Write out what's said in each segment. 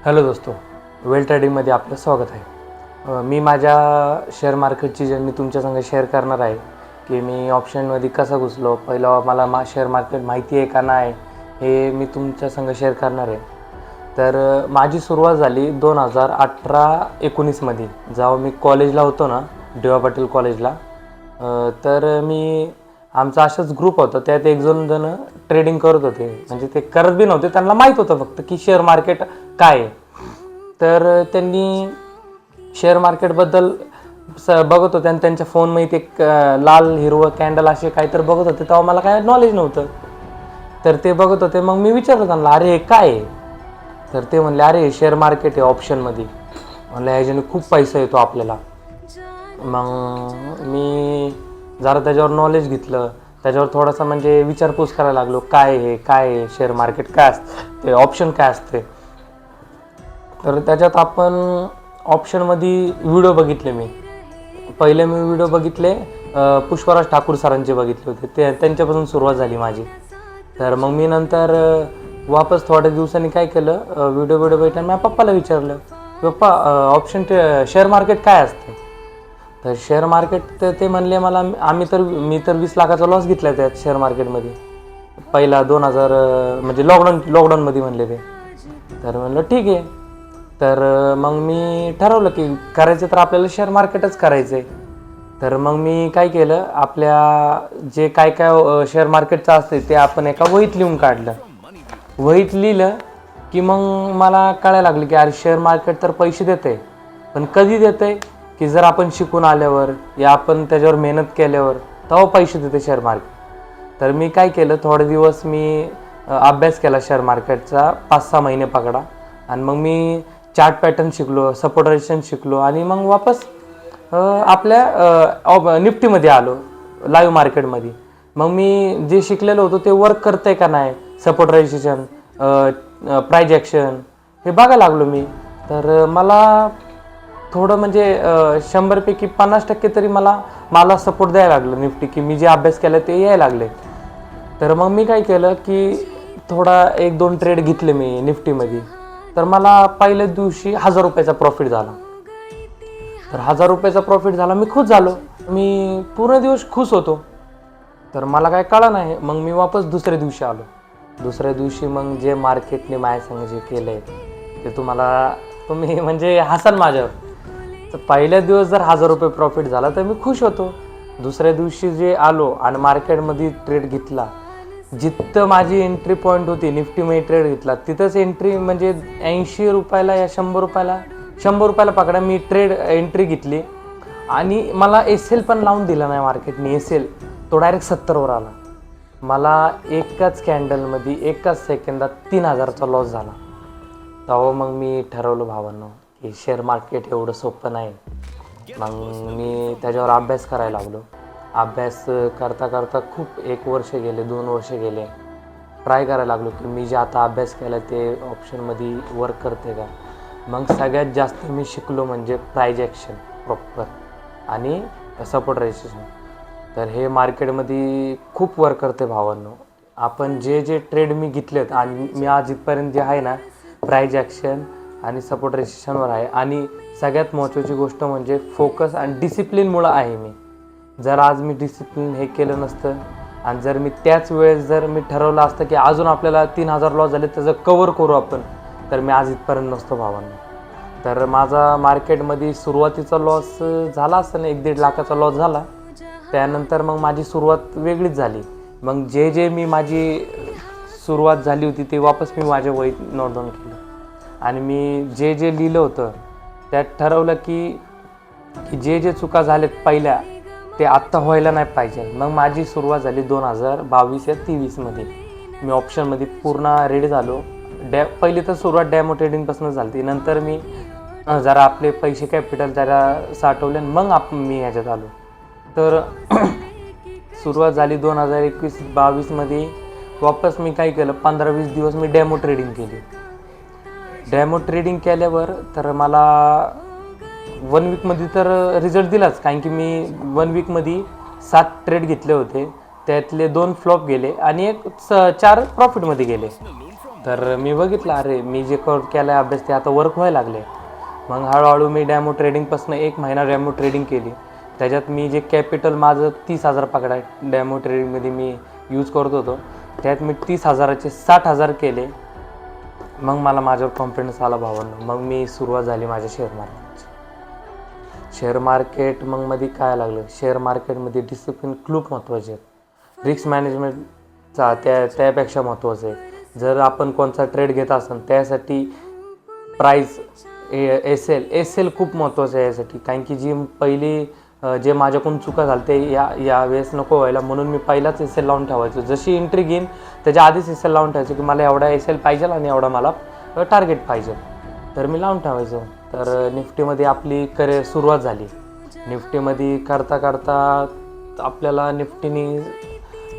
Hello दोस्तो, वेल ट्रेडिंगमध्ये आपलं स्वागत आहे. मी माझ्या शेअर मार्केटची जर्नी तुमच्या संग शेअर करणार आहे की मी ऑप्शनमध्ये कसं घुसलो, पहिलं मला शेअर मार्केट माहिती आहे का नाही हे मी तुमच्या संग शेअर करणार आहे. तर माझी सुरुवात झाली 2018-19मध्ये, जेव्हा मी कॉलेजला होतो ना, डी वाय पाटील कॉलेजला. तर आमचा असाच ग्रुप होता, त्यात एक जण ट्रेडिंग करत होते. म्हणजे ते करत बी नव्हते, त्यांना माहीत होतं फक्त की शेअर मार्केट काय आहे. तर त्यांनी शेअर मार्केटबद्दल बघत होते आणि त्यांच्या फोनमध्ये ते लाल हिरवं कॅन्डल असे काहीतरी बघत होते. तेव्हा मला काय नॉलेज नव्हतं, तर ते बघत होते. मग मी विचारलं त्यांना, अरे हे काय आहे? तर ते म्हणले, अरे शेअर मार्केट आहे ऑप्शनमध्ये. म्हणलं ह्याच्याने खूप पैसा येतो आपल्याला. मग मी जरा त्याच्यावर नॉलेज घेतलं, त्याच्यावर थोडासा म्हणजे विचारपूस करायला लागलो, काय आहे शेअर मार्केट, काय असतं ते, ऑप्शन काय असते. तर त्याच्यात आपण ऑप्शनमध्ये व्हिडिओ बघितले. पहिले व्हिडिओ बघितले पुष्पराज ठाकूर सरांचे बघितले होते, त्यांच्यापासून सुरुवात झाली माझी. तर मग मी नंतर वापस थोड्या दिवसांनी काय केलं, व्हिडिओ बघितलं, माझ्या पप्पाला विचारलं, पप्पा ऑप्शन शेअर मार्केट काय असते? तर शेअर मार्केट ते म्हणले मला, मी तर 20 लाखाचा लॉस घेतला त्यात शेअर मार्केटमध्ये पहिला 2000 म्हणजे लॉकडाऊनमध्ये म्हणले ते. तर म्हणलं ठीक आहे. तर मग मी ठरवलं की करायचं तर आपल्याला शेअर मार्केटच करायचं आहे. तर मग मी काय केलं, आपल्या जे काय शेअर मार्केटचं असते ते आपण एका वहीत लिहून काढलं. वहीत लिहिलं की मग मला कळायला लागलं की अरे शेअर मार्केट तर पैसे देते, पण कधी देते की जर आपण शिकून आल्यावर या आपण त्याच्यावर मेहनत केल्यावर तेव्हा पैसे देते शेअर मार्केट. तर मी काय केलं, थोडे दिवस मी अभ्यास केला शेअर मार्केटचा, 5-6 महिने पकडा. आणि मग मी चार्ट पॅटर्न शिकलो, सपोर्ट रेजिस्टन्स शिकलो आणि मग वापस आपल्या निफ्टीमध्ये आलो, लाईव्ह मार्केटमध्ये. मग मी जे शिकलेलो होतो ते वर्क करतंय का नाही, सपोर्ट रेजिस्टन्स, प्राइस ॲक्शन हे बघायला लागलो मी. तर मला थोडं म्हणजे 100पैकी 50% तरी मला सपोर्ट द्यायला लागलं निफ्टी, की मी जे अभ्यास केला ते यायला लागले. तर मग मी काय केलं की थोडा 1-2 ट्रेड घेतले मी निफ्टीमध्ये. तर मला पहिल्याच दिवशी 1000 रुपयाचा प्रॉफिट झाला. तर 1000 रुपयाचा प्रॉफिट झाला, मी खुश झालो, मी पूर्ण दिवस खुश होतो. तर मला काय कळलं नाही. मग मी वापस दुसऱ्या दिवशी आलो. दुसऱ्या दिवशी मग जे मार्केटने माझ्या संग जे केलं आहे ते तुम्ही म्हणजे हसाल माझ्यावर. तर पहिल्या दिवस जर 1000 रुपये प्रॉफिट झाला तर मी खुश होतो. दुसऱ्या दिवशी जे आलो आणि मार्केटमध्ये ट्रेड घेतला, जिथं माझी एंट्री पॉईंट होती निफ्टीमध्ये ट्रेड घेतला, तिथंच एंट्री म्हणजे 80 रुपयाला या 100 रुपयाला पकडा, मी एंट्री घेतली आणि मला एल पण लावून दिला नाही मार्केटने. तो डायरेक्ट 70वर आला. मला एकाच कॅन्डलमध्ये एकाच सेकंदात 3000चा लॉस झाला. तेव्हा मग मी ठरवलं भावांनो की शेअर मार्केट एवढं सोपं नाही. मग मी त्याच्यावर अभ्यास करायला लागलो. अभ्यास करता करता खूप 1 वर्ष गेले, 2 वर्ष गेले. ट्राय करायला लागलो की मी जे आता अभ्यास केला ते ऑप्शनमध्ये वर्क करते का. मग सगळ्यात जास्त मी शिकलो म्हणजे प्राइस ॲक्शन प्रॉपर आणि सपोर्ट रेजिस्टन्स. तर हे मार्केटमध्ये खूप वर्क करते भावांनो. आपण जे ट्रेड मी घेतलेत आणि मी आज इथपर्यंत जे आहे ना, प्राइस ॲक्शन आणि सपोर्ट रेजिस्टन्सवर आहे. आणि सगळ्यात महत्त्वाची गोष्ट म्हणजे फोकस आणि डिसिप्लिनमुळं आहे मी. जर आज मी डिसिप्लिन हे केलं नसतं आणि जर मी त्याच वेळेस जर मी ठरवलं असतं की अजून आपल्याला 3000 लॉस झाले त्याचं कवर करू आपण, तर मी आज इथपर्यंत नसतो भावांनो. तर माझा मार्केटमध्ये सुरुवातीचा लॉस झाला असताना 1-1.5 लाखाचा लॉस झाला. त्यानंतर मग माझी सुरुवात वेगळीच झाली. मग जे मी माझी सुरुवात झाली होती ते वापस मी माझ्या वहीत नोट डाऊन केलं आणि मी जे लिहिलं होतं त्यात ठरवलं की जे चुका झाल्यात पहिल्या ते आत्ता व्हायला नाही पाहिजे. मग माझी सुरुवात झाली 2022 या 23मध्ये. मी ऑप्शनमध्ये पूर्ण रेडी झालो. पहिली तर सुरुवात डॅमो ट्रेडिंगपासून झाली. नंतर मी जरा आपले पैसे कॅपिटल जरा साठवले मग मी ह्याच्यात आलो. तर सुरुवात झाली 2021-22मध्ये. वापस मी काय केलं, 15-20 दिवस मी डॅमो ट्रेडिंग केली. डॅमो ट्रेडिंग केल्यावर तर मला 1 वीकमध्ये तर रिझल्ट दिलाच, कारण की मी 1 वीकमध्ये 7 ट्रेड घेतले होते. त्यातले 2 फ्लॉप गेले आणि 4 प्रॉफिटमध्ये गेले. तर मी बघितलं अरे मी जे केलं आहे अभ्यास ते आता वर्क व्हायला लागले. मग हळूहळू मी डॅमो ट्रेडिंगपासून 1 महिना डॅमो ट्रेडिंग केली. त्याच्यात मी जे कॅपिटल माझं 30,000 पकडा डॅमो ट्रेडिंगमध्ये मी यूज करत होतो, त्यात मी 30,000चे 60,000 केले. मग मला माझ्यावर कॉन्फिडन्स आला भावांनो. मग मी सुरुवात झाली माझ्या शेअर मार्केटची. शेअर मार्केट मग मध्ये काय लागलं, शेअर मार्केटमध्ये डिसिप्लिन खूप महत्त्वाचे आहेत. रिस्क मॅनेजमेंटचा त्यापेक्षा महत्त्वाचं आहे. जर आपण कोणता ट्रेड घेत असेल त्यासाठी प्राईस एस एल खूप महत्त्वाचं आहे यासाठी. कारण की जी पहिली जे माझ्याकडून चुका झाल्या ते या वेळेस नको व्हायला म्हणून मी पहिलाच एस एल लावून ठेवायचो. जशी एंट्री घेईन त्याच्या आधीच एस एल लावून ठेवायचं की मला एवढा एस एल पाहिजे आणि एवढा मला टार्गेट पाहिजे, तर मी लावून ठेवायचो. तर निफ्टीमध्ये आपली सुरुवात झाली. निफ्टीमध्ये करता करता आपल्याला निफ्टीने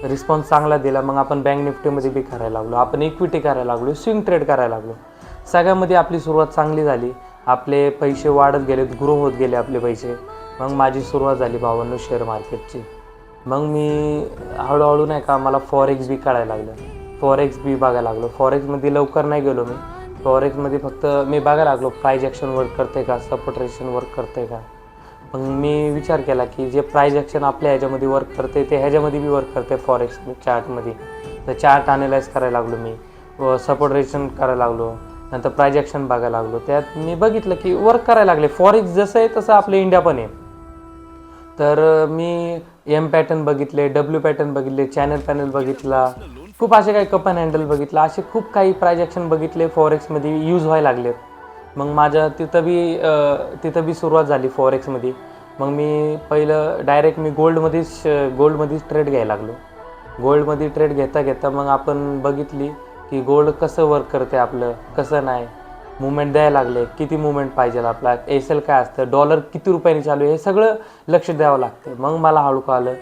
रिस्पॉन्स चांगला दिला. मग आपण बँक निफ्टीमध्ये बी करायला लागलो, आपण इक्विटी करायला लागलो, स्विंग ट्रेड करायला लागलो. सगळ्यामध्ये आपली सुरुवात चांगली झाली. आपले पैसे वाढत गेले, ग्रो होत गेले आपले पैसे. मग माझी सुरुवात झाली भावांनो शेअर मार्केटची. मग मी हळूहळू नाही का मला फॉरेक्स बी कळायला लागलं, फॉरेक्स बी बघायला लागलो. फॉरेक्समध्ये लवकर नाही गेलो मी. फॉरेक्समध्ये फक्त मी बघायला लागलो प्राईज ॲक्शन वर्क करते का, सपोर्ट रेशन वर्क करते का. मग मी विचार केला की जे प्राईज ॲक्शन आपल्या ह्याच्यामध्ये वर्क करते ते ह्याच्यामध्ये बी वर्क करते फॉरेक्स चार्टमध्ये. तर चार्ट ॲनालाइज करायला लागलो मी, सपोर्ट रेशन करायला लागलो, नंतर प्राईज ॲक्शन बघायला लागलो. त्यात मी बघितलं की वर्क करायला लागले. फॉरेक्स जसं आहे तसं आपलं इंडिया पण आहे. तर मी एम पॅटर्न बघितले, डब्ल्यू पॅटर्न बघितले, चॅनल पॅनल बघितला, खूप असे काही कप अँड हँडल बघितला, असे खूप काही प्राईज ॲक्शन बघितले फॉरेक्समध्ये यूज व्हायला लागलेत. मग माझ्या तिथं बी सुरुवात झाली फॉरेक्समध्ये. मग मी पहिलं डायरेक्ट मी गोल्डमध्येच ट्रेड घ्यायला लागलो. गोल्डमध्ये ट्रेड घेता घेता मग आपण बघितली की गोल्ड कसं वर्क करते आपलं, कसं नाही, मुवमेंट द्यायला लागले, किती मुवमेंट पाहिजे आपला, एस एल काय असतं, डॉलर किती रुपयांनी चालू आहे, हे सगळं लक्ष द्यावं लागतं. मग मला हळू कळलं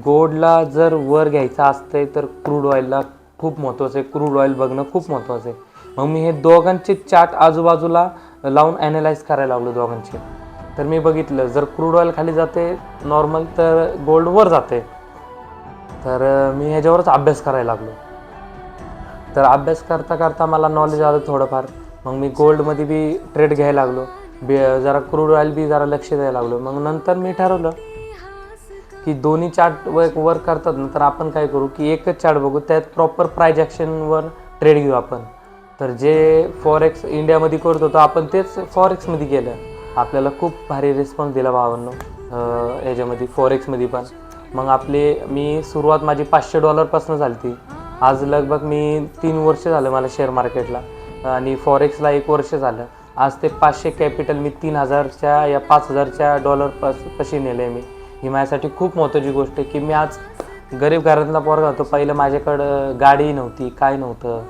गोल्डला जर वर घ्यायचं असतंय तर क्रूड ऑइलला खूप महत्त्वाचं आहे, क्रूड ऑइल बघणं खूप महत्त्वाचं आहे. मग मी हे दोघांचे चार्ट आजूबाजूला लावून ॲनालाइज करायला लागलो दोघांचे. तर मी बघितलं जर क्रूड ऑइल खाली जाते नॉर्मल तर गोल्ड वर जाते. तर मी ह्याच्यावरच अभ्यास करायला लागलो. तर अभ्यास करता करता मला नॉलेज आलं थोडंफार. मग मी गोल्डमध्ये बी ट्रेड घ्यायला लागलो, जरा क्रूड ऑइल बी जरा लक्ष द्यायला लागलो. मग नंतर मी ठरवलं की दोन्ही चार्ट वर्क करतात ना, तर आपण काय करू की एकच चार्ट बघू, त्यात प्रॉपर प्राईज ॲक्शनवर ट्रेड घेऊ आपण. तर जे फॉरेक्स इंडियामध्ये करत होतो आपण तेच फॉरेक्समध्ये केलं. आपल्याला खूप भारी रिस्पॉन्स दिला भावांनो याच्यामध्ये फॉरेक्समध्ये पण. मग मी सुरुवात माझी $500 झाली ती. आज लगभग मी 3 वर्ष झालं मला शेअर मार्केटला आणि फॉरेक्सला 1 वर्ष झालं. आज ते 500 कॅपिटल मी 3,000च्या या $5,000 कशी नेलं आहे मी. ही माझ्यासाठी खूप महत्त्वाची गोष्ट आहे की मी आज गरीब घरातला पोरगा होतो. पहिलं माझ्याकडं गाडी नव्हती, काय नव्हतं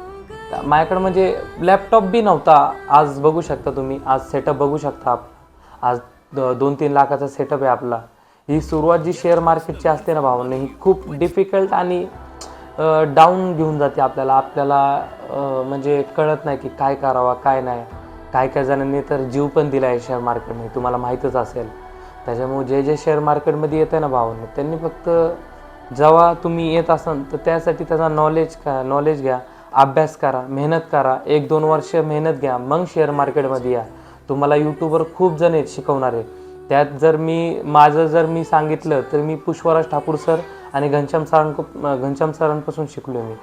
माझ्याकडं, म्हणजे लॅपटॉप बी नव्हता. आज बघू शकता तुम्ही, आज सेटअप बघू शकता. आज 2-3 लाखाचा सेटअप आहे आपला. ही सुरुवात जी शेअर मार्केटची असते ना भावांनो, ही खूप डिफिकल्ट आणि डाऊन घेऊन जाते आपल्याला म्हणजे कळत नाही की काय करावा काय नाही. काय जणांनी तर जीव पण दिला आहे शेअर मार्केटमध्ये, तुम्हाला माहीतच असेल. त्याच्यामुळे जे शेअर मार्केटमध्ये येतं ना भावांनो, त्यांनी फक्त जेव्हा तुम्ही येत असाल तर त्यासाठी त्याचा नॉलेज घ्या, अभ्यास करा, मेहनत करा, 1-2 वर्ष मेहनत घ्या, मग शेअर मार्केटमध्ये या. तुम्हाला यूट्यूबवर खूप जण आहेत शिकवणारे. त्यात जर मी सांगितलं तर मी पुष्पराज ठाकूर सर आणि घनश्याम सरांपासून शिकलो मी.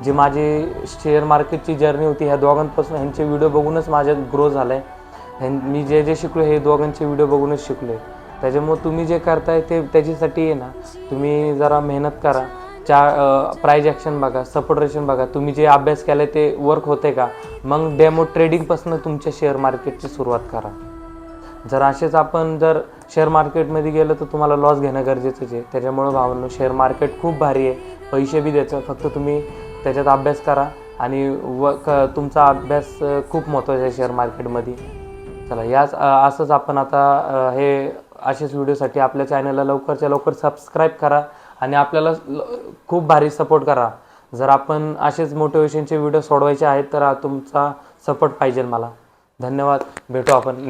जी माझी शेअर मार्केटची जर्नी होती ह्या दोघांपासून, ह्यांचे व्हिडिओ बघूनच माझ्यात ग्रो झाला आहे. मी जे शिकलो हे दोघांचे व्हिडिओ बघूनच शिकलो आहे. त्याच्यामुळे तुम्ही जे करताय ते त्याच्यासाठी आहे ना, तुम्ही जरा मेहनत करा. प्राईज ॲक्शन बघा, सपोर्ट रेशन बघा, तुम्ही जे अभ्यास केला आहे ते वर्क होते का. मग डेमो ट्रेडिंगपासून तुमच्या शेअर मार्केटची सुरुवात करा. जर शेअर मार्केटमध्ये गेलं तर तुम्हाला लॉस घेणं गरजेचंच आहे. त्याच्यामुळं भावांनो शेअर मार्केट खूप भारी आहे, पैसे बी देतं. फक्त तुम्ही त्याच्यात अभ्यास करा आणि तुमचा अभ्यास खूप महत्त्वाचा आहे शेअर मार्केटमध्ये. चला असंच आपण आता हे असेच व्हिडिओसाठी आपल्या चॅनलला लवकरच्या लवकर सबस्क्राईब करा आणि आपल्याला खूप भारी सपोर्ट करा. जर आपण असेच मोटिवेशनचे व्हिडिओ सोडवायचे आहेत तर तुमचा सपोर्ट पाहिजे मला. धन्यवाद. भेटू आपण.